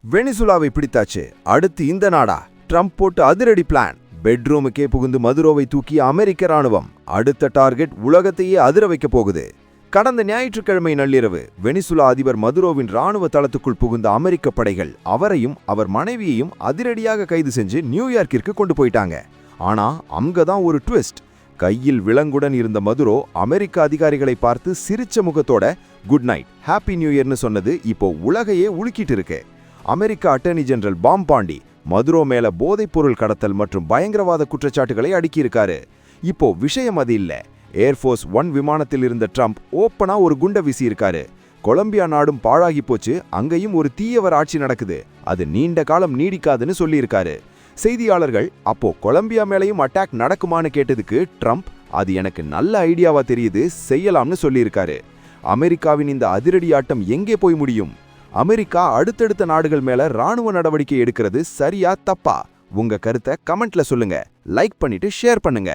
வெனிசுலாவை பிடித்தாச்சு. அடுத்து இந்த நாடா? ட்ரம்ப் போட்டு அதிரடி பிளான். பெட்ரூமுக்கே புகுந்து மதுரோவை தூக்கிய அமெரிக்க ராணுவம். அடுத்த டார்கெட் உலகத்தையே அதிர வைக்க போகுது. கடந்த ஞாயிற்றுக்கிழமை நள்ளிரவு வெனிசுலா அதிபர் மதுரோவின் ராணுவ தளத்துக்குள் புகுந்த அமெரிக்க படைகள் அவரையும் அவர் மனைவியையும் அதிரடியாக கைது செஞ்சு நியூயார்க்கிற்கு கொண்டு போயிட்டாங்க. ஆனா அங்கதான் ஒரு ட்விஸ்ட். கையில் விலங்குடன் இருந்த மதுரோ அமெரிக்க அதிகாரிகளை பார்த்து சிரிச்ச முகத்தோட குட் நைட், ஹாப்பி நியூ இயர்னு சொன்னது இப்போ உலகையே உலுக்கிட்டு இருக்கு. அமெரிக்க attorney general Pam Bondi Maduro மேல போதைப்பொருள் கடத்தல் மற்றும் பயங்கரவாத குற்றச்சாட்டுகளை அடுக்கியிருக்காரு. இப்போ விஷயம் அது இல்ல. ஏர்ஃபோர்ஸ் 1 விமானத்தில் இருந்த ட்ரம்ப் ஓப்பனா ஒரு குண்டை வீசியிருக்காரு. கொலம்பியா நாடும் பாழாகி போச்சு, அங்கேயும் ஒரு தீயவர் ஆட்சி நடக்குது, அது நீண்ட காலம் நீடிக்காதுன்னு சொல்லியிருக்காரு. செய்தியாளர்கள் அப்போ கொலம்பியா மேலையும் அட்டாக் நடக்குமான்னு கேட்டதுக்கு ட்ரம்ப் அது எனக்கு நல்ல ஐடியாவா தெரியுது, செய்யலாம்னு சொல்லியிருக்காரு. அமெரிக்காவின் இந்த அதிரடி ஆட்டம் எங்கே போய் முடியும்? அமெரிக்கா அடுத்தடுத்த நாடுகள் மேல ராணுவ நடவடிக்கை எடுக்கிறது சரியா தப்பா? உங்க கருத்தை கமெண்ட்ல சொல்லுங்க. லைக் பண்ணிட்டு ஷேர் பண்ணுங்க.